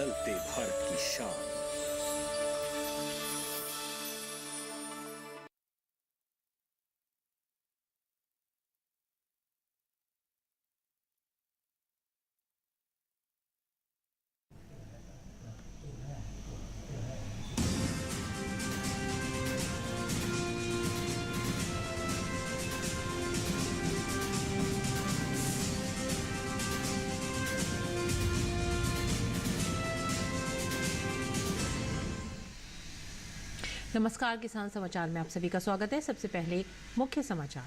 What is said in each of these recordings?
बदलते भारत की शान। नमस्कार, किसान समाचार में आप सभी का स्वागत है। सबसे पहले मुख्य समाचार।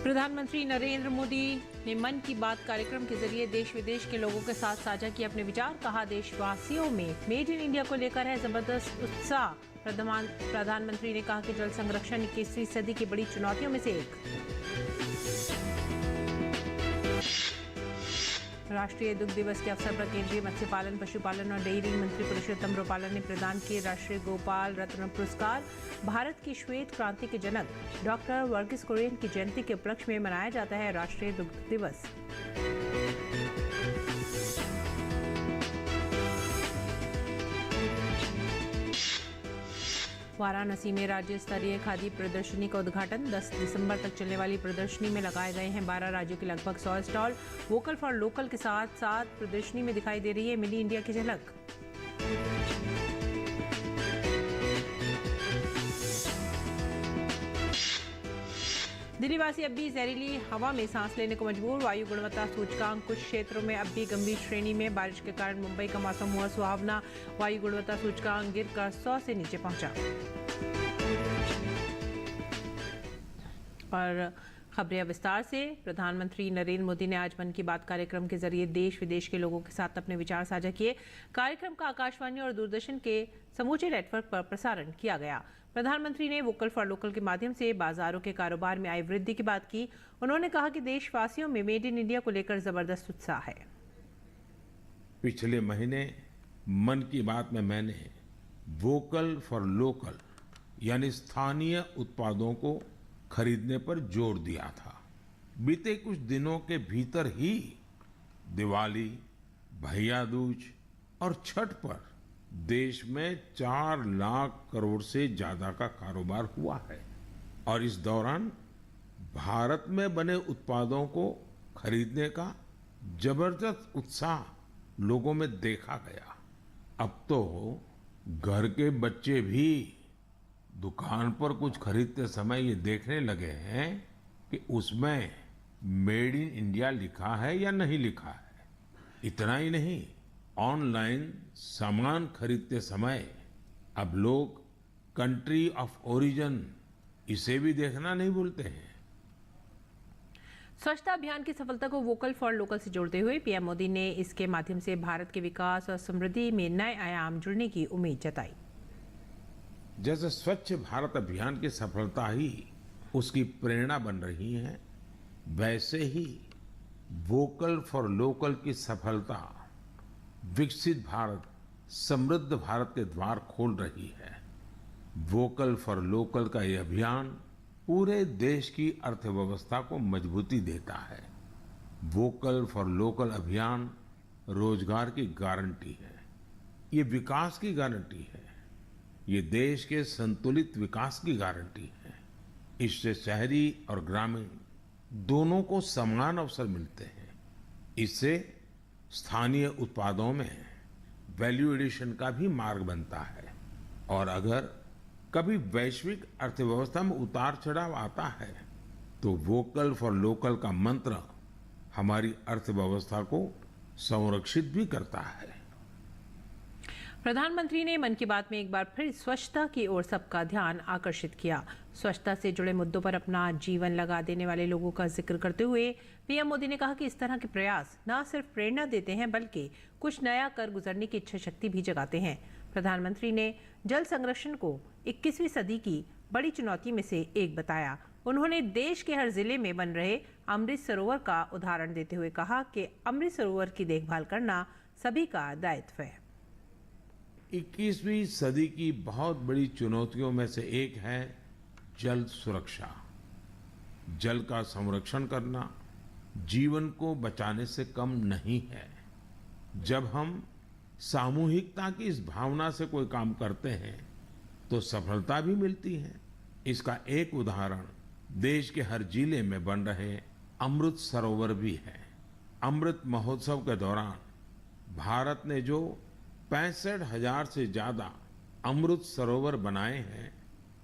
प्रधानमंत्री नरेंद्र मोदी ने मन की बात कार्यक्रम के जरिए देश विदेश के लोगों के साथ साझा किए अपने विचार। कहा, देशवासियों में मेड इन इंडिया को लेकर है जबरदस्त उत्साह। प्रधानमंत्री ने कहा कि जल संरक्षण 21वीं सदी की बड़ी चुनौतियों में से एक। राष्ट्रीय दुग्ध दिवस के अवसर पर केंद्रीय मत्स्य पालन, पशुपालन और डेयरी मंत्री पुरुषोत्तम रुपाला ने प्रदान किए राष्ट्रीय गोपाल रत्न पुरस्कार। भारत की श्वेत क्रांति के जनक डॉक्टर वर्गीस कुरियन की जयंती के उपलक्ष्य में मनाया जाता है राष्ट्रीय दुग्ध दिवस। वाराणसी में राज्य स्तरीय खादी प्रदर्शनी का उद्घाटन। 10 दिसंबर तक चलने वाली प्रदर्शनी में लगाए गए हैं 12 राज्यों के लगभग 100 स्टॉल। वोकल फॉर लोकल के साथ साथ प्रदर्शनी में दिखाई दे रही है मिनी इंडिया की झलक। दिल्लीवासी अब भी जहरीली हवा में सांस लेने को मजबूर। वायु गुणवत्ता सूचकांक कुछ क्षेत्रों में अब भी गंभीर श्रेणी में। बारिश के कारण मुंबई का मौसम हुआ सुहावना। वायु गुणवत्ता सूचकांक गिरकर 100 से नीचे पहुंचा। और खबरें विस्तार से। प्रधानमंत्री नरेंद्र मोदी ने आज मन की बात कार्यक्रम के जरिए देश विदेश के लोगों के साथ अपने विचार साझा किए। कार्यक्रम का आकाशवाणी और दूरदर्शन के समूचे नेटवर्क पर प्रसारण किया गया। प्रधानमंत्री ने वोकल फॉर लोकल के माध्यम से बाजारों के कारोबार में आई वृद्धि की बात की। उन्होंने कहा कि देशवासियों में मेड इन इंडिया को लेकर जबरदस्त उत्साह है। पिछले महीने मन की बात में मैंने वोकल फॉर लोकल यानी स्थानीय उत्पादों को खरीदने पर जोर दिया था। बीते कुछ दिनों के भीतर ही दिवाली, भैया दूज और छठ पर देश में 4 लाख करोड़ से ज्यादा का कारोबार हुआ है और इस दौरान भारत में बने उत्पादों को खरीदने का जबरदस्त उत्साह लोगों में देखा गया। अब तो घर के बच्चे भी दुकान पर कुछ खरीदते समय ये देखने लगे हैं कि उसमें मेड इन इंडिया लिखा है या नहीं लिखा है। इतना ही नहीं, ऑनलाइन सामान खरीदते समय अब लोग कंट्री ऑफ ओरिजिन इसे भी देखना नहीं भूलते हैं। स्वच्छता अभियान की सफलता को वोकल फॉर लोकल से जोड़ते हुए पीएम मोदी ने इसके माध्यम से भारत के विकास और समृद्धि में नए आयाम जुड़ने की उम्मीद जताई। जैसे स्वच्छ भारत अभियान की सफलता ही उसकी प्रेरणा बन रही है, वैसे ही वोकल फॉर लोकल की सफलता विकसित भारत, समृद्ध भारत के द्वार खोल रही है। वोकल फॉर लोकल का यह अभियान पूरे देश की अर्थव्यवस्था को मजबूती देता है। वोकल फॉर लोकल अभियान रोजगार की गारंटी है, ये विकास की गारंटी है, ये देश के संतुलित विकास की गारंटी है। इससे शहरी और ग्रामीण दोनों को समान अवसर मिलते हैं। इससे स्थानीय उत्पादों में वैल्यू एडिशन का भी मार्ग बनता है और अगर कभी वैश्विक अर्थव्यवस्था में उतार चढ़ाव आता है तो वोकल फॉर लोकल का मंत्र हमारी अर्थव्यवस्था को संरक्षित भी करता है। प्रधानमंत्री ने मन की बात में एक बार फिर स्वच्छता की ओर सबका ध्यान आकर्षित किया। स्वच्छता से जुड़े मुद्दों पर अपना जीवन लगा देने वाले लोगों का जिक्र करते हुए पीएम मोदी ने कहा कि इस तरह के प्रयास न सिर्फ प्रेरणा देते हैं बल्कि कुछ नया कर गुजरने की इच्छा शक्ति भी जगाते हैं। प्रधानमंत्री ने जल संरक्षण को 21वीं सदी की बड़ी चुनौती में से एक बताया। उन्होंने देश के हर जिले में बन रहे अमृत सरोवर का उदाहरण देते हुए कहा कि अमृत सरोवर की देखभाल करना सभी का दायित्व है। 21वीं सदी की बहुत बड़ी चुनौतियों में से एक है जल सुरक्षा। जल का संरक्षण करना जीवन को बचाने से कम नहीं है। जब हम सामूहिकता की इस भावना से कोई काम करते हैं तो सफलता भी मिलती है। इसका एक उदाहरण देश के हर जिले में बन रहे अमृत सरोवर भी है। अमृत महोत्सव के दौरान भारत ने जो 65,000 से ज्यादा अमृत सरोवर बनाए हैं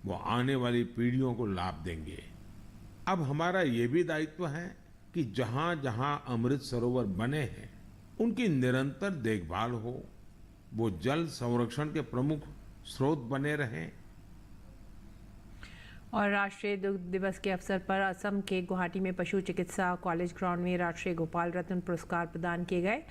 वो आने वाली पीढ़ियों को लाभ देंगे। अब हमारा ये भी दायित्व है कि जहां जहां अमृत सरोवर बने हैं उनकी निरंतर देखभाल हो, वो जल संरक्षण के प्रमुख स्रोत बने रहें। और राष्ट्रीय दुग्ध दिवस के अवसर पर असम के गुवाहाटी में पशु चिकित्सा कॉलेज ग्राउंड में राष्ट्रीय गोपाल रत्न पुरस्कार प्रदान किए गए।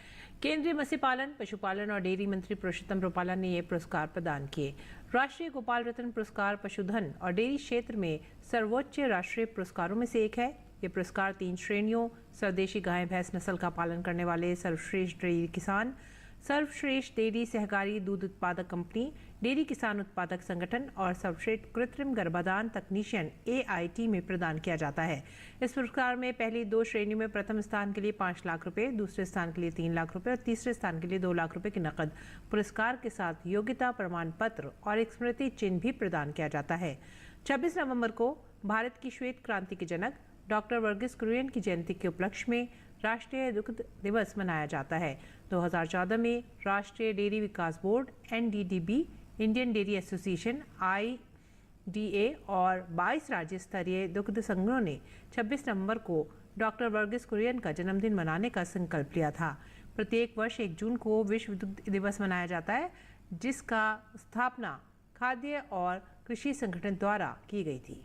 केंद्रीय मत्स्य पालन, पशुपालन और डेयरी मंत्री पुरुषोत्तम रुपाला ने ये पुरस्कार प्रदान किए। राष्ट्रीय गोपाल रत्न पुरस्कार पशुधन और डेयरी क्षेत्र में सर्वोच्च राष्ट्रीय पुरस्कारों में से एक है। ये पुरस्कार 3 श्रेणियों स्वदेशी गाय भैंस नस्ल का पालन करने वाले सर्वश्रेष्ठ डेयरी किसान, सर्वश्रेष्ठ डेयरी सहकारी दूध उत्पादक कंपनी, डेयरी किसान उत्पादक संगठन और सर्वश्रेष्ठ कृत्रिम गर्भाधान तकनीशियन AIT में प्रदान किया जाता है। इस पुरस्कार में पहली 2 श्रेणियों में प्रथम स्थान के लिए 5 लाख रुपए, दूसरे स्थान के लिए 3 लाख रुपए और तीसरे स्थान के लिए 2 लाख रुपए की नकद पुरस्कार के साथ योग्यता प्रमाण पत्र और एक स्मृति चिन्ह भी प्रदान किया जाता है। 26 नवंबर को भारत की श्वेत क्रांति के जनक डॉक्टर वर्गीस कुरियन की जयंती के उपलक्ष्य में राष्ट्रीय दुग्ध दिवस मनाया जाता है। 2014 में राष्ट्रीय डेयरी विकास board NDDB, Indian dairy association IDA और 22 राज्य स्तरीय दुग्ध संघों ने 26 नवंबर को डॉक्टर वर्गीस कुरियन का जन्मदिन मनाने का संकल्प लिया था। प्रत्येक वर्ष 1 जून को विश्व दुग्ध दिवस मनाया जाता है, जिसका स्थापना खाद्य और कृषि संगठन द्वारा की गई थी।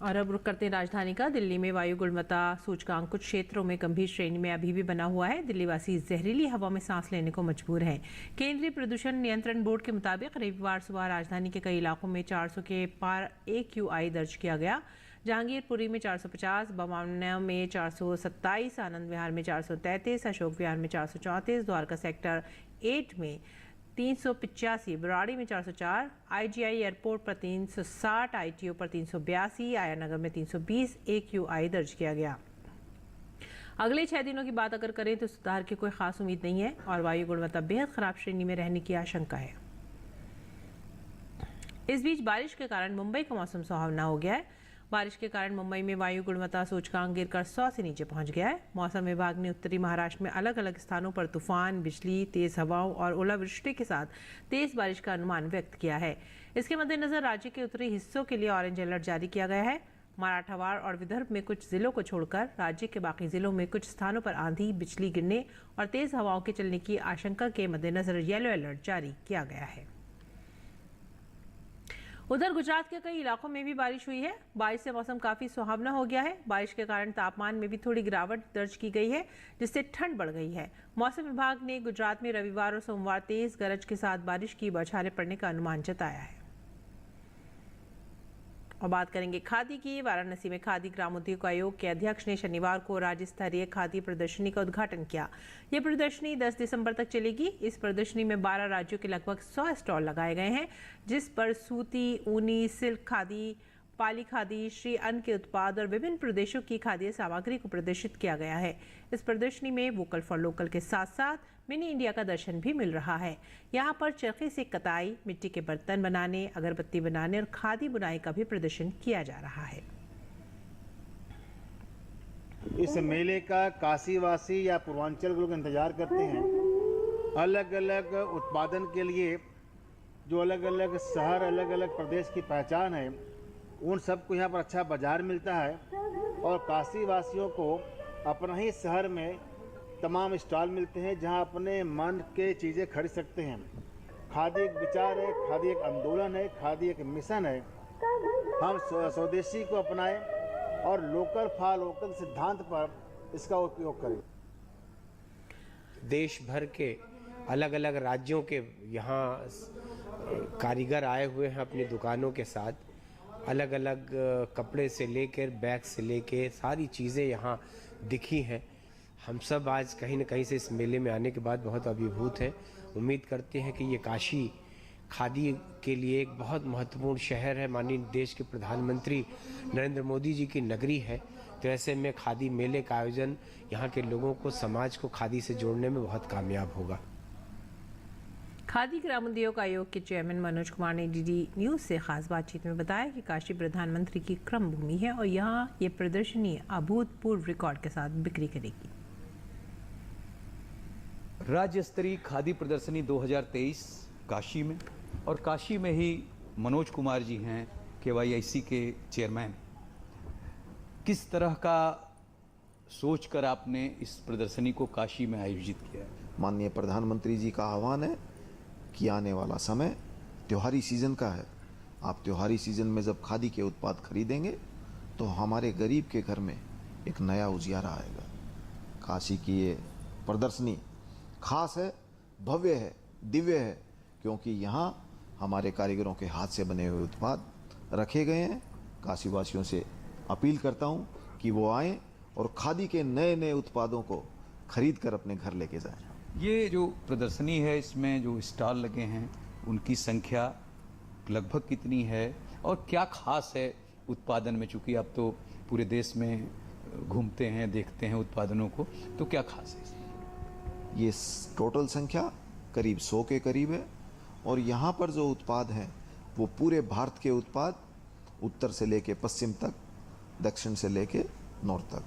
और अब रुक करते हैं राजधानी का। दिल्ली में वायु गुणवत्ता सूचकांक कुछ क्षेत्रों में गंभीर श्रेणी में अभी भी बना हुआ है। दिल्लीवासी जहरीली हवा में सांस लेने को मजबूर हैं। केंद्रीय प्रदूषण नियंत्रण बोर्ड के मुताबिक रविवार सुबह राजधानी के कई इलाकों में 400 के पार AQI दर्ज किया गया। जहांगीरपुरी में 450, बमाना में 427, आनंद विहार में 433, अशोक विहार में 434, द्वारका सेक्टर 8 में 385, बराड़ी में 404, IGI एयरपोर्ट पर 360, ITO पर 382, आयानगर में 320 AQI दर्ज किया गया। अगले 6 दिनों की बात अगर करें तो सुधार की कोई खास उम्मीद नहीं है और वायु गुणवत्ता बेहद खराब श्रेणी में रहने की आशंका है। इस बीच बारिश के कारण मुंबई का मौसम सुहावना हो गया है। बारिश के कारण मुंबई में वायु गुणवत्ता सूचकांक गिरकर 100 से नीचे पहुंच गया है। मौसम विभाग ने उत्तरी महाराष्ट्र में अलग अलग स्थानों पर तूफान, बिजली, तेज हवाओं और ओलावृष्टि के साथ तेज बारिश का अनुमान व्यक्त किया है। इसके मद्देनजर राज्य के उत्तरी हिस्सों के लिए ऑरेंज अलर्ट जारी किया गया है। मराठवाड़ और विदर्भ में कुछ जिलों को छोड़कर राज्य के बाकी जिलों में कुछ स्थानों पर आंधी, बिजली गिरने और तेज हवाओं के चलने की आशंका के मद्देनजर येलो अलर्ट जारी किया गया है। उधर गुजरात के कई इलाकों में भी बारिश हुई है। बारिश से मौसम काफी सुहावना हो गया है। बारिश के कारण तापमान में भी थोड़ी गिरावट दर्ज की गई है, जिससे ठंड बढ़ गई है। मौसम विभाग ने गुजरात में रविवार और सोमवार तेज गरज के साथ बारिश की बौछारें पड़ने का अनुमान जताया है। और बात करेंगे खादी की। वाराणसी में खादी ग्रामोद्योग आयोग के अध्यक्ष ने शनिवार को राज्य स्तरीय खादी प्रदर्शनी का उद्घाटन किया। ये प्रदर्शनी 10 दिसंबर तक चलेगी। इस प्रदर्शनी में 12 राज्यों के लगभग 100 स्टॉल लगाए गए हैं, जिस पर सूती, ऊनी, सिल्क खादी, पाली खादी, श्री अन्न के उत्पाद और विभिन्न प्रदेशों की खाद्य सामग्री को प्रदर्शित किया गया है। इस प्रदर्शनी में वोकल फॉर लोकल के साथ साथ मिनी इंडिया का दर्शन भी मिल रहा है। यहाँ पर चरखे से कताई, मिट्टी के बर्तन बनाने, अगरबत्ती बनाने और खादी बुनाई का भी प्रदर्शन किया जा रहा है। इस मेले का काशीवासी या पूर्वांचल के लोग इंतजार करते हैं। अलग अलग उत्पादन के लिए जो अलग अलग शहर, अलग अलग प्रदेश की पहचान है, उन सबको यहाँ पर अच्छा बाजार मिलता है और काशीवासियों को अपना ही शहर में तमाम स्टॉल मिलते हैं जहाँ अपने मन के चीज़ें खरीद सकते हैं। खादी एक विचार है, खादी एक आंदोलन है, खादी एक मिशन है। हम स्वदेशी को अपनाएं और लोकल फॉर लोकल सिद्धांत पर इसका उपयोग करें। देश भर के अलग अलग राज्यों के यहाँ कारीगर आए हुए हैं अपनी दुकानों के साथ। अलग अलग कपड़े से लेकर बैग से लेकर सारी चीज़ें यहाँ दिखी हैं। हम सब आज कहीं न कहीं से इस मेले में आने के बाद बहुत अभिभूत हैं। उम्मीद करते हैं कि ये काशी खादी के लिए एक बहुत महत्वपूर्ण शहर है। माननीय देश के प्रधानमंत्री नरेंद्र मोदी जी की नगरी है, तो ऐसे में खादी मेले का आयोजन यहाँ के लोगों को, समाज को खादी से जोड़ने में बहुत कामयाब होगा। खादी ग्रामोद्योग आयोग के चेयरमैन मनोज कुमार ने डीडी न्यूज से खास बातचीत में बताया कि काशी प्रधानमंत्री की क्रम भूमि है और यहाँ ये प्रदर्शनी अभूतपूर्व रिकॉर्ड के साथ बिक्री करेगी। राज्य स्तरीय खादी प्रदर्शनी 2023 काशी में, और काशी में ही मनोज कुमार जी हैं KYIC के चेयरमैन। किस तरह का सोचकर आपने इस प्रदर्शनी को काशी में आयोजित किया है? माननीय प्रधानमंत्री जी का आह्वान है कि आने वाला समय त्योहारी सीजन का है। आप त्योहारी सीजन में जब खादी के उत्पाद खरीदेंगे तो हमारे गरीब के घर में एक नया उजियारा आएगा। काशी की ये प्रदर्शनी खास है, भव्य है, दिव्य है, क्योंकि यहाँ हमारे कारीगरों के हाथ से बने हुए उत्पाद रखे गए हैं। काशीवासियों से अपील करता हूँ कि वो आएँ और खादी के नए नए उत्पादों को खरीद कर अपने घर लेके जाएं। ये जो प्रदर्शनी है, इसमें जो स्टॉल लगे हैं उनकी संख्या लगभग कितनी है और क्या खास है उत्पादन में? चूँकि आप तो पूरे देश में घूमते हैं, देखते हैं उत्पादनों को, तो क्या खास है? ये टोटल संख्या करीब 100 के करीब है और यहाँ पर जो उत्पाद हैं वो पूरे भारत के उत्पाद, उत्तर से लेके पश्चिम तक, दक्षिण से लेके नॉर्थ तक,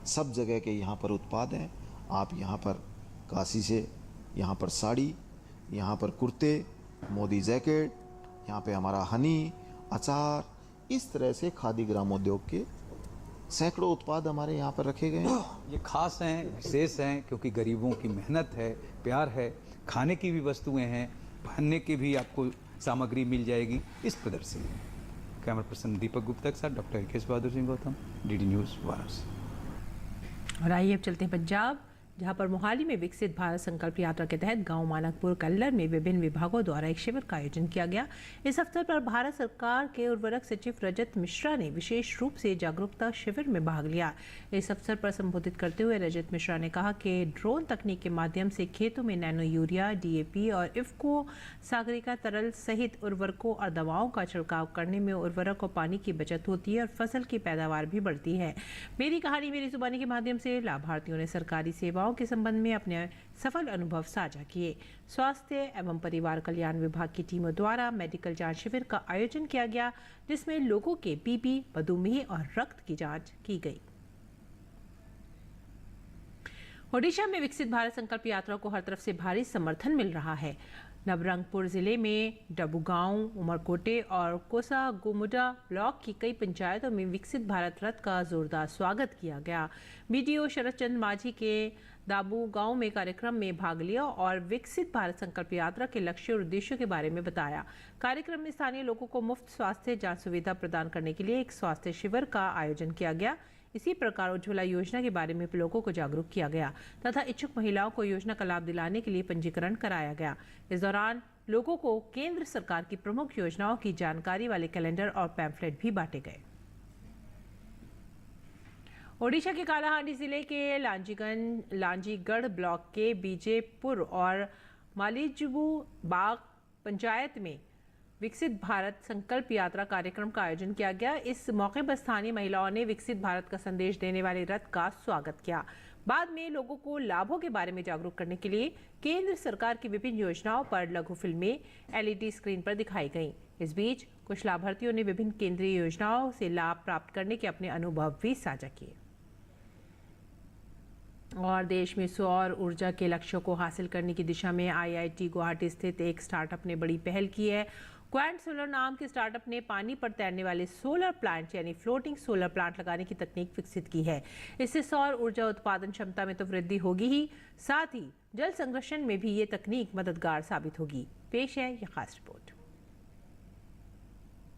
सब जगह के यहाँ पर उत्पाद हैं। आप यहाँ पर काशी से यहाँ पर साड़ी, यहाँ पर कुर्ते, मोदी जैकेट, यहाँ पे हमारा हनी, अचार, इस तरह से खादी ग्रामोद्योग के सैकड़ों उत्पाद हमारे यहाँ पर रखे गए हैं। ये खास हैं, विशेष हैं, क्योंकि गरीबों की मेहनत है, प्यार है, खाने की भी वस्तुएं हैं, पहनने की भी आपको सामग्री मिल जाएगी इस प्रदर्शनी में। कैमरा पर्सन दीपक गुप्ता के साथ doctor हिकेश Bahadur Singh Gautam, DD news Varanasi. और आइए अब चलते हैं पंजाब, जहां पर मोहाली में विकसित भारत संकल्प यात्रा के तहत गांव मानकपुर कल्लर में विभिन्न विभागों द्वारा एक शिविर का आयोजन किया गया। इस अवसर पर भारत सरकार के उर्वरक सचिव रजत मिश्रा ने विशेष रूप से जागरूकता शिविर में भाग लिया। इस अवसर पर संबोधित करते हुए रजत मिश्रा ने कहा कि ड्रोन तकनीक के माध्यम से खेतों में नैनो यूरिया, DAP और इफ्को सागरिका तरल सहित उर्वरकों और दवाओं का छिड़काव करने में उर्वरक और पानी की बचत होती है और फसल की पैदावार भी बढ़ती है। मेरी कहानी मेरी जुबानी के माध्यम से लाभार्थियों ने सरकारी सेवाओं के संबंध में अपने सफल अनुभव साझा किए। स्वास्थ्य एवं परिवार कल्याण विभाग की टीमों द्वारा मेडिकल जांच शिविर का आयोजन किया गया, जिसमें लोगों के BP, मधुमेह और रक्त की जांच की गई। ओडिशा में विकसित भारत संकल्प यात्रा को हर तरफ से भारी समर्थन मिल रहा है। नवरंगपुर जिले में डबुगांव, उमरकोटे और कोसागुमुडा ब्लॉक की कई पंचायतों में विकसित भारत रथ का जोरदार स्वागत किया गया। BDO शरद चंद्र माझी के दाबू गांव में कार्यक्रम में भाग लिया और विकसित भारत संकल्प यात्रा के लक्ष्य और उद्देश्यों के बारे में बताया। कार्यक्रम में स्थानीय लोगों को मुफ्त स्वास्थ्य जांच सुविधा प्रदान करने के लिए एक स्वास्थ्य शिविर का आयोजन किया गया। इसी प्रकार उज्ज्वला योजना के बारे में लोगों को जागरूक किया गया तथा इच्छुक महिलाओं को योजना का लाभ दिलाने के लिए पंजीकरण कराया गया। इस दौरान लोगों को केंद्र सरकार की प्रमुख योजनाओं की जानकारी वाले कैलेंडर और पैम्फलेट भी बांटे गए। ओडिशा के कालाहांडी जिले के लांजीगढ़ ब्लॉक के बीजेपुर और मालीजुबू बाग पंचायत में विकसित भारत संकल्प यात्रा कार्यक्रम का आयोजन किया गया। इस मौके पर स्थानीय महिलाओं ने विकसित भारत का संदेश देने वाले रथ का स्वागत किया। बाद में लोगों को लाभों के बारे में जागरूक करने के लिए केंद्र सरकार की विभिन्न योजनाओं पर लघु फिल्में LED स्क्रीन पर दिखाई गईं। इस बीच कुछ लाभार्थियों ने विभिन्न केंद्रीय योजनाओं से लाभ प्राप्त करने के अपने अनुभव भी साझा किए। और देश में सौर ऊर्जा के लक्ष्यों को हासिल करने की दिशा में IIT गुवाहाटी स्थित एक स्टार्टअप ने बड़ी पहल की है। क्वांट सोलर नाम के स्टार्टअप ने पानी पर तैरने वाले सोलर प्लांट यानी फ्लोटिंग सोलर प्लांट लगाने की तकनीक विकसित की है। इससे सौर ऊर्जा उत्पादन क्षमता में तो वृद्धि होगी ही, साथ ही जल संरक्षण में भी ये तकनीक मददगार साबित होगी। पेश है यह खास रिपोर्ट।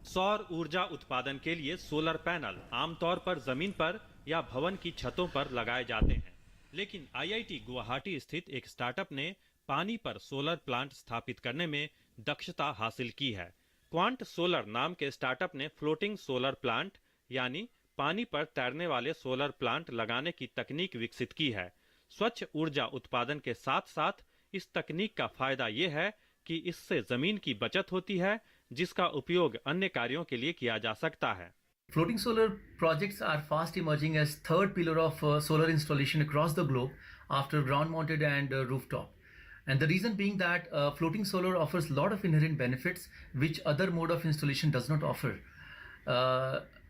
सौर ऊर्जा उत्पादन के लिए सोलर पैनल आमतौर पर जमीन पर या भवन की छतों पर लगाए जाते हैं, लेकिन IIT गुवाहाटी स्थित एक स्टार्टअप ने पानी पर सोलर प्लांट स्थापित करने में दक्षता हासिल की है। क्वांट सोलर नाम के स्टार्टअप ने फ्लोटिंग सोलर प्लांट यानी पानी पर तैरने वाले सोलर प्लांट लगाने की तकनीक विकसित की है। स्वच्छ ऊर्जा उत्पादन के साथ साथ इस तकनीक का फायदा ये है कि इससे जमीन की बचत होती है, जिसका उपयोग अन्य कार्यों के लिए किया जा सकता है। Floating solar projects are fast emerging as third pillar of solar installation across the globe after ground mounted and rooftop. And the reason being that floating solar offers a lot of inherent benefits which other mode of installation does not offer.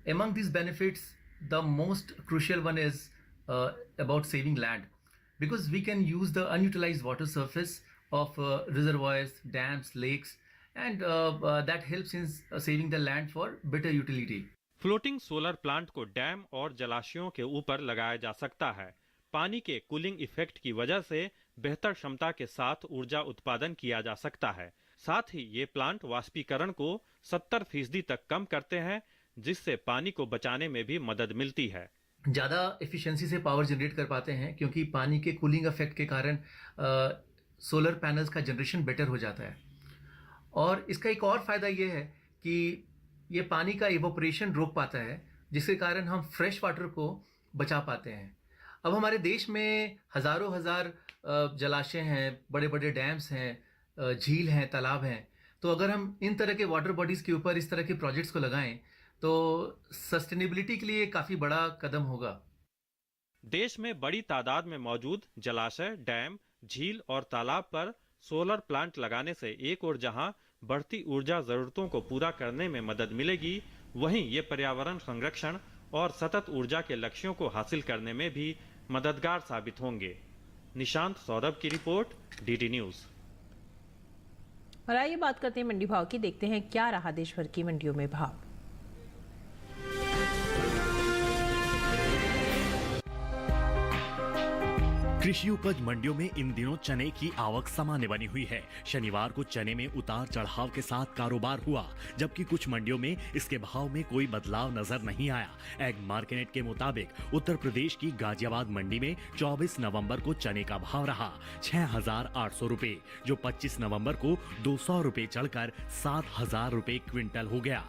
Among these benefits, the most crucial one is about saving land, because we can use the unutilized water surface of reservoirs, dams, lakes, and that helps in saving the land for better utility. Floating solar plant को dam और जलाशयों के ऊपर लगाया जा सकता है। पानी के कूलिंग इफेक्ट की वजह से बेहतर क्षमता के साथ ऊर्जा उत्पादन किया जा सकता है। साथ ही ये प्लांट वाष्पीकरण को 70% तक कम करते हैं, जिससे पानी को बचाने में भी मदद मिलती है। ज़्यादा एफिशिएंसी से पावर जनरेट कर पाते हैं, क्योंकि पानी के कूलिंग इफेक्ट के कारण सोलर पैनल्स का जनरेशन बेटर हो जाता है। और इसका एक और फ़ायदा ये है कि ये पानी का इवोपरेशन रोक पाता है, जिसके कारण हम फ्रेश वाटर को बचा पाते हैं। अब हमारे देश में हज़ारों जलाशय हैं, बड़े बड़े डैम्स हैं, झील हैं, तालाब हैं। तो अगर हम इन तरह के वाटर बॉडीज़ के ऊपर इस तरह के प्रोजेक्ट्स को लगाएं तो सस्टेनेबिलिटी के लिए काफ़ी बड़ा कदम होगा। देश में बड़ी तादाद में मौजूद जलाशय, डैम, झील और तालाब पर सोलर प्लांट लगाने से एक और जहां बढ़ती ऊर्जा जरूरतों को पूरा करने में मदद मिलेगी, वहीं ये पर्यावरण संरक्षण और सतत ऊर्जा के लक्ष्यों को हासिल करने में भी मददगार साबित होंगे। निशांत सौरभ की रिपोर्ट, डीडी न्यूज। और आइए बात करते हैं मंडी भाव की। देखते हैं क्या रहा देश भर की मंडियों में भाव। कृषि उपज मंडियों में इन दिनों चने की आवक सामान्य बनी हुई है। शनिवार को चने में उतार चढ़ाव के साथ कारोबार हुआ, जबकि कुछ मंडियों में इसके भाव में कोई बदलाव नजर नहीं आया। एग मार्केट के मुताबिक उत्तर प्रदेश की गाजियाबाद मंडी में 24 नवंबर को चने का भाव रहा 6,800 रुपए, जो 25 नवंबर को 200 रुपए चढ़कर 7,000 रुपए क्विंटल हो गया।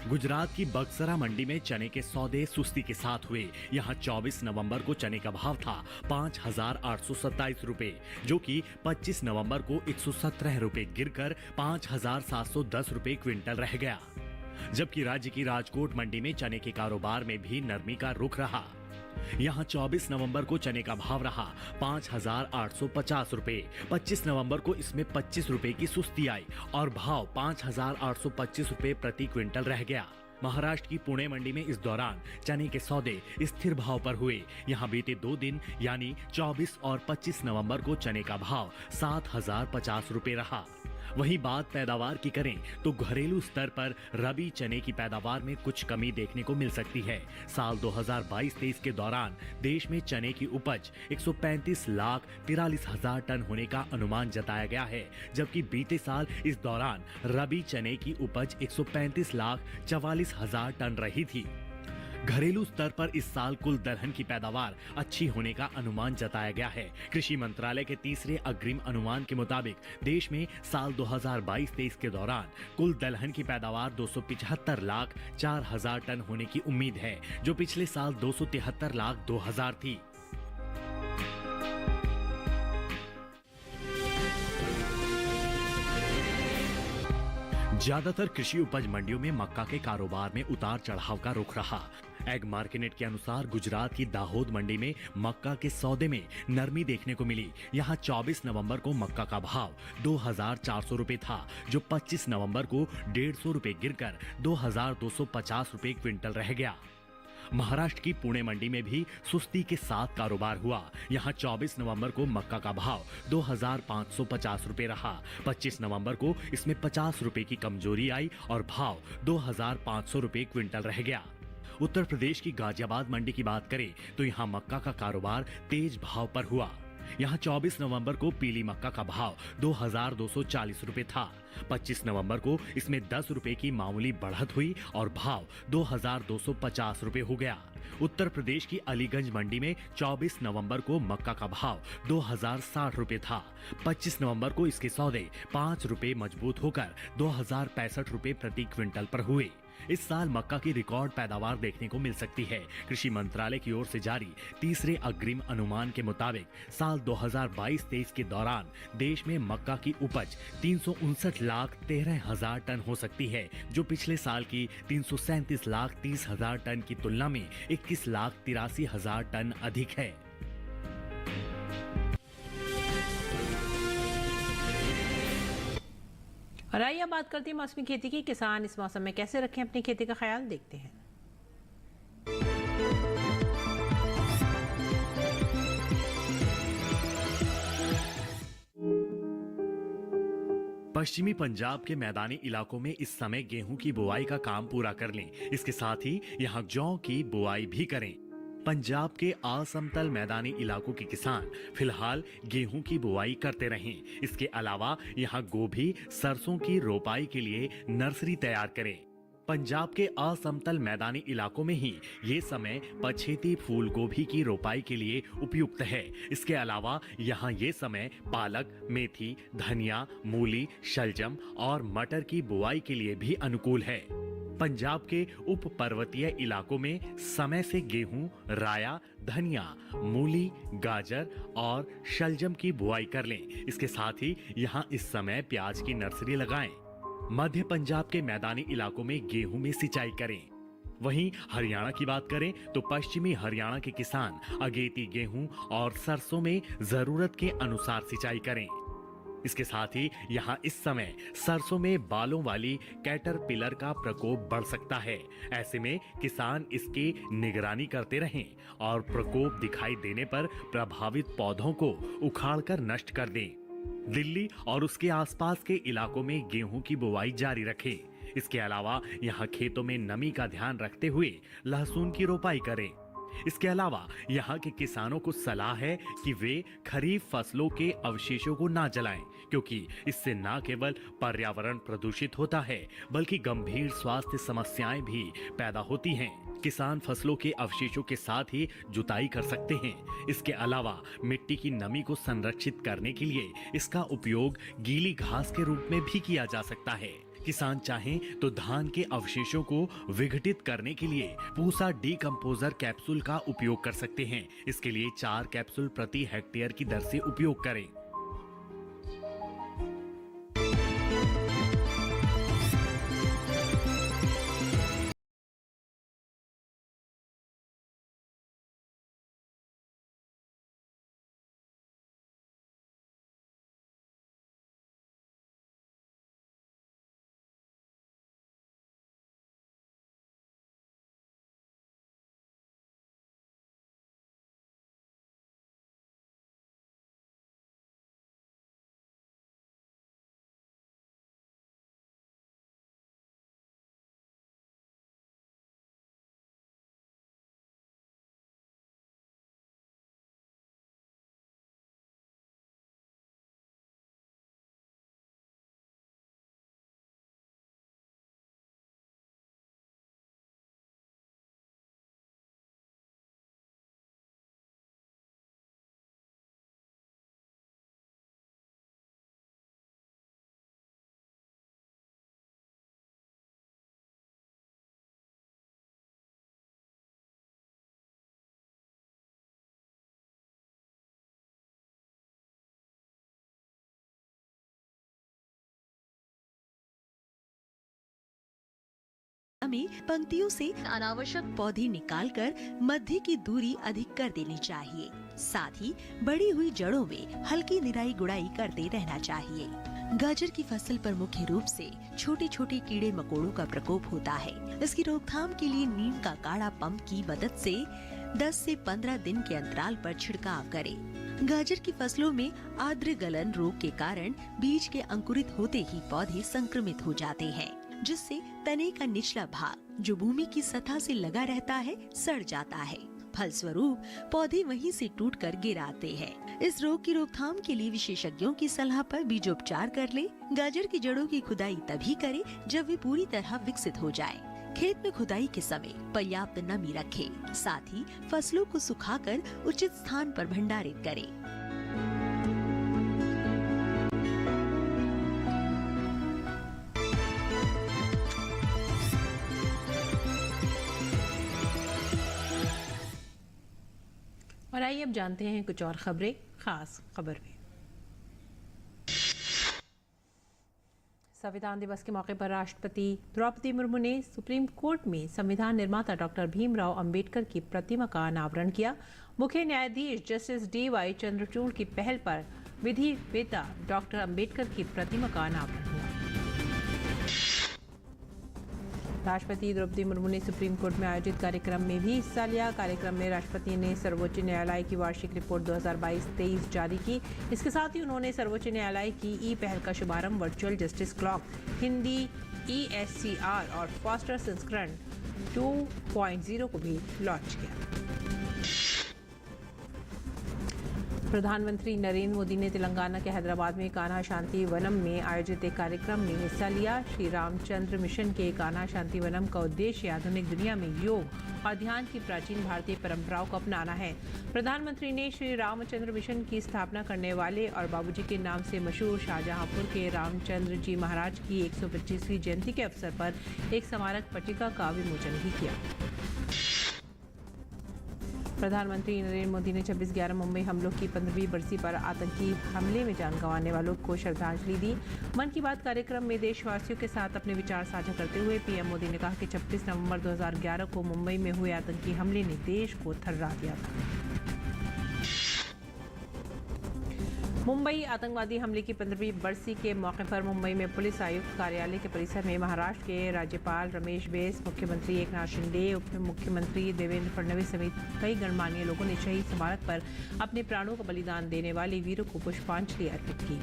गुजरात की बक्सरा मंडी में चने के सौदे सुस्ती के साथ हुए। यहाँ 24 नवंबर को चने का भाव था 5,827 रुपए, जो कि 25 नवंबर को 117 रुपए गिरकर 5,710 रुपए क्विंटल रह गया। जबकि राज्य की राजकोट मंडी में चने के कारोबार में भी नरमी का रुख रहा। यहाँ 24 नवंबर को चने का भाव रहा 5,850 रुपए। 25 नवंबर को इसमें 25 रुपए की सुस्ती आई और भाव 5,825 रुपए प्रति क्विंटल रह गया। महाराष्ट्र की पुणे मंडी में इस दौरान चने के सौदे स्थिर भाव पर हुए। यहाँ बीते 2 दिन यानी 24 और 25 नवंबर को चने का भाव 7,050 रुपए रहा। वहीं बात पैदावार की करें तो घरेलू स्तर पर रबी चने की पैदावार में कुछ कमी देखने को मिल सकती है। साल 2022-23 के दौरान देश में चने की उपज 135,43,000 टन होने का अनुमान जताया गया है, जबकि बीते साल इस दौरान रबी चने की उपज 135,44,000 टन रही थी। घरेलू स्तर पर इस साल कुल दलहन की पैदावार अच्छी होने का अनुमान जताया गया है। कृषि मंत्रालय के तीसरे अग्रिम अनुमान के मुताबिक देश में साल 2022-23 के दौरान कुल दलहन की पैदावार 275,04,000 टन होने की उम्मीद है, जो पिछले साल 273,02,000 थी। ज्यादातर कृषि उपज मंडियों में मक्का के कारोबार में उतार चढ़ाव का रुख रहा। एग मार्केट के अनुसार गुजरात की दाहोद मंडी में मक्का के सौदे में नरमी देखने को मिली। यहाँ 24 नवंबर को मक्का का भाव 2,400 रुपए था, जो 25 नवंबर को 150 रुपए गिरकर 2,250 रुपए क्विंटल रह गया। महाराष्ट्र की पुणे मंडी में भी सुस्ती के साथ कारोबार हुआ। यहाँ 24 नवंबर को मक्का का भाव 2,550 रुपए रहा। 25 नवंबर को इसमें 50 रुपए की कमजोरी आई और भाव 2,500 रुपए क्विंटल रह गया। उत्तर प्रदेश की गाजियाबाद मंडी की बात करें तो यहाँ मक्का का कारोबार तेज भाव पर हुआ। यहाँ 24 नवंबर को पीली मक्का का भाव 2,240 रुपए था। 25 नवंबर को इसमें 10 रुपए की मामूली बढ़त हुई और भाव 2,250 रुपए हो गया। उत्तर प्रदेश की अलीगंज मंडी में 24 नवंबर को मक्का का भाव 2,060 रुपए था। 25 नवंबर को इसके सौदे 5 रुपए मजबूत होकर 2,065 रुपए प्रति क्विंटल पर हुए। इस साल मक्का की रिकॉर्ड पैदावार देखने को मिल सकती है। कृषि मंत्रालय की ओर से जारी तीसरे अग्रिम अनुमान के मुताबिक साल 2022-23 के दौरान देश में मक्का की उपज 359 21,13,000 टन हो सकती है, जो पिछले साल की 337,30,000 टन की तुलना में 21,83,000 टन अधिक है। और आइए अब बात करते हैं मौसमी खेती की। किसान इस मौसम में कैसे रखें अपनी खेती का ख्याल, देखते हैं। पश्चिमी पंजाब के मैदानी इलाकों में इस समय गेहूं की बुआई का काम पूरा कर लें। इसके साथ ही यहां जौ की बुआई भी करें। पंजाब के असमतल मैदानी इलाकों के किसान फिलहाल गेहूं की बुआई करते रहें। इसके अलावा यहां गोभी, सरसों की रोपाई के लिए नर्सरी तैयार करें। पंजाब के असमतल मैदानी इलाकों में ही ये समय पछेती फूल गोभी की रोपाई के लिए उपयुक्त है। इसके अलावा यहाँ ये समय पालक, मेथी, धनिया, मूली, शलजम और मटर की बुआई के लिए भी अनुकूल है। पंजाब के उप पर्वतीय इलाकों में समय से गेहूं, राया, धनिया, मूली, गाजर और शलजम की बुआई कर लें। इसके साथ ही यहाँ इस समय प्याज की नर्सरी लगाएं। मध्य पंजाब के मैदानी इलाकों में गेहूं में सिंचाई करें। वहीं हरियाणा की बात करें तो पश्चिमी हरियाणा के किसान अगेती गेहूं और सरसों में जरूरत के अनुसार सिंचाई करें। इसके साथ ही यहाँ इस समय सरसों में बालों वाली कैटरपिलर का प्रकोप बढ़ सकता है। ऐसे में किसान इसकी निगरानी करते रहें और प्रकोप दिखाई देने पर प्रभावित पौधों को उखाड़कर नष्ट कर दें। दिल्ली और उसके आसपास के इलाकों में गेहूं की बुवाई जारी रखें। इसके अलावा यहाँ खेतों में नमी का ध्यान रखते हुए लहसुन की रोपाई करें। इसके अलावा यहाँ के किसानों को सलाह है कि वे खरीफ फसलों के अवशेषों को ना जलाएं, क्योंकि इससे न केवल पर्यावरण प्रदूषित होता है बल्कि गंभीर स्वास्थ्य समस्याएं भी पैदा होती हैं। किसान फसलों के अवशेषों के साथ ही जुताई कर सकते हैं। इसके अलावा मिट्टी की नमी को संरक्षित करने के लिए इसका उपयोग गीली घास के रूप में भी किया जा सकता है। किसान चाहें तो धान के अवशेषों को विघटित करने के लिए पूसा डीकंपोजर कैप्सूल का उपयोग कर सकते हैं। इसके लिए 4 कैप्सूल प्रति हेक्टेयर की दर से उपयोग करें। में पंक्तियों से अनावश्यक पौधे निकालकर मध्य की दूरी अधिक कर देनी चाहिए। साथ ही बढ़ी हुई जड़ों में हल्की निराई गुड़ाई करते रहना चाहिए। गाजर की फसल पर मुख्य रूप से छोटे छोटे कीड़े मकोड़ों का प्रकोप होता है। इसकी रोकथाम के लिए नीम का काढ़ा पंप की मदद से 10 से 15 दिन के अंतराल पर छिड़काव करें। गाजर की फसलों में आर्द्र गलन रोग के कारण बीज के अंकुरित होते ही पौधे संक्रमित हो जाते हैं, जिससे तने का निचला भाग जो भूमि की सतह से लगा रहता है सड़ जाता है। फलस्वरूप पौधे वहीं से टूटकर गिर आते हैं। इस रोग की रोकथाम के लिए विशेषज्ञों की सलाह पर बीजोपचार कर ले। गाजर की जड़ों की खुदाई तभी करें जब वे पूरी तरह विकसित हो जाए। खेत में खुदाई के समय पर्याप्त नमी रखें। साथ ही फसलों को सुखाकर उचित स्थान पर भंडारित करें। और आइए अब जानते हैं कुछ और खबरें खास खबर में। संविधान दिवस के मौके पर राष्ट्रपति द्रौपदी मुर्मू ने सुप्रीम कोर्ट में संविधान निर्माता डॉक्टर भीमराव अंबेडकर की प्रतिमा का अनावरण किया। मुख्य न्यायाधीश जस्टिस DY चंद्रचूड़ की पहल पर विधिवेत्ता डॉक्टर अंबेडकर की प्रतिमा का अनावरण हुआ। राष्ट्रपति द्रौपदी मुर्मू ने सुप्रीम कोर्ट में आयोजित कार्यक्रम में भी हिस्सा लिया। कार्यक्रम में राष्ट्रपति ने सर्वोच्च न्यायालय की वार्षिक रिपोर्ट 2022-23 जारी की। इसके साथ ही उन्होंने सर्वोच्च न्यायालय की ई-पहल का शुभारंभ virtual justice clock Hindi ESCR और फास्टर संस्करण 2.0 को भी लॉन्च किया। प्रधानमंत्री नरेंद्र मोदी ने तेलंगाना के हैदराबाद में कान्हा शांति वनम में आयोजित एक कार्यक्रम में हिस्सा लिया। श्री रामचंद्र मिशन के कान्हा शांति वनम का उद्देश्य आधुनिक दुनिया में योग और ध्यान की प्राचीन भारतीय परंपराओं को अपनाना है। प्रधानमंत्री ने श्री रामचंद्र मिशन की स्थापना करने वाले और बाबूजी के नाम से मशहूर शाहजहांपुर के रामचंद्र जी महाराज की 125वीं जयंती के अवसर पर एक स्मारक पट्टिका का विमोचन भी किया। प्रधानमंत्री नरेंद्र मोदी ने 26/11 मुंबई हमलों की 15वीं बरसी पर आतंकी हमले में जान गंवाने वालों को श्रद्धांजलि दी। मन की बात कार्यक्रम में देशवासियों के साथ अपने विचार साझा करते हुए पीएम मोदी ने कहा कि 26 नवंबर 2011 को मुंबई में हुए आतंकी हमले ने देश को थर्रा दिया था। मुंबई आतंकवादी हमले की 15वीं बरसी के मौके पर मुंबई में पुलिस आयुक्त कार्यालय के परिसर में महाराष्ट्र के राज्यपाल रमेश बैस, मुख्यमंत्री एकनाथ शिंदे, उप मुख्यमंत्री देवेंद्र फडणवीस समेत कई गणमान्य लोगों ने शहीद स्मारक पर अपने प्राणों का बलिदान देने वाले वीरों को पुष्पांजलि अर्पित की।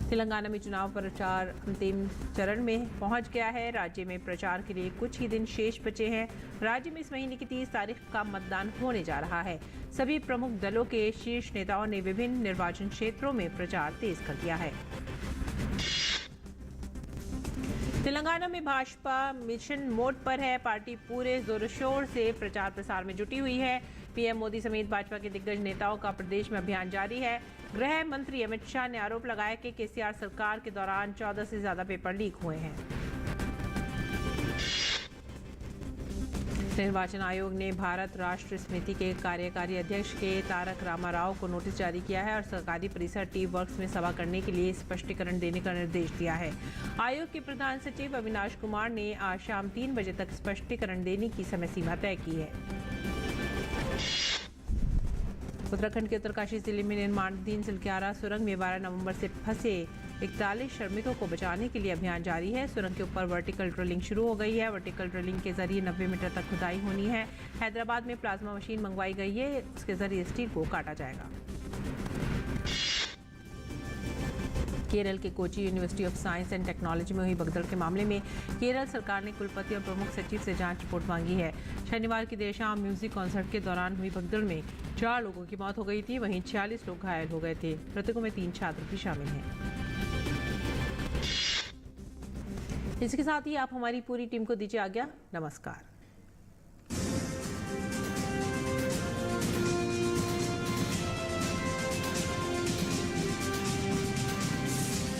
तेलंगाना में चुनाव प्रचार अंतिम चरण में पहुंच गया है। राज्य में प्रचार के लिए कुछ ही दिन शेष बचे हैं। राज्य में इस महीने की 30 तारीख का मतदान होने जा रहा है। सभी प्रमुख दलों के शीर्ष नेताओं ने विभिन्न निर्वाचन क्षेत्रों में प्रचार तेज कर दिया है। तेलंगाना में भाजपा मिशन मोड पर है। पार्टी पूरे जोर शोर से प्रचार प्रसार में जुटी हुई है। पीएम मोदी समेत भाजपा के दिग्गज नेताओं का प्रदेश में अभियान जारी है। गृह मंत्री अमित शाह ने आरोप लगाया कि केसीआर सरकार के दौरान 14 से ज्यादा पेपर लीक हुए हैं। निर्वाचन आयोग ने भारत राष्ट्र समिति के कार्यकारी अध्यक्ष के तारक रामाराव को नोटिस जारी किया है और सरकारी परिसर टी वर्क्स में सभा करने के लिए स्पष्टीकरण देने का निर्देश दिया है। आयोग के प्रधान सचिव अविनाश कुमार ने आज शाम 3 बजे तक स्पष्टीकरण देने की समय सीमा तय की है। उत्तराखंड के उत्तरकाशी जिले में निर्माणाधीन सिलक्यारा सुरंग में 12 नवंबर से फंसे 41 श्रमिकों को बचाने के लिए अभियान जारी है। सुरंग के ऊपर वर्टिकल ड्रिलिंग शुरू हो गई है। वर्टिकल ड्रिलिंग के जरिए 90 मीटर तक खुदाई होनी है। हैदराबाद में प्लाज्मा मशीन मंगवाई गई है। इसके जरिए स्टील को काटा जाएगा। केरल के Kochi university of science and technology में हुई भगदड़ के मामले में केरल सरकार ने कुलपति और प्रमुख सचिव से जांच रिपोर्ट मांगी है। शनिवार की देर शाम म्यूजिक कॉन्सर्ट के दौरान हुई भगदड़ में 4 लोगों की मौत हो गई थी, वहीं 46 लोग घायल हो गए थे। मृतकों में 3 छात्र भी शामिल हैं। इसके साथ ही आप हमारी पूरी टीम को दीजिए आज्ञा। नमस्कार।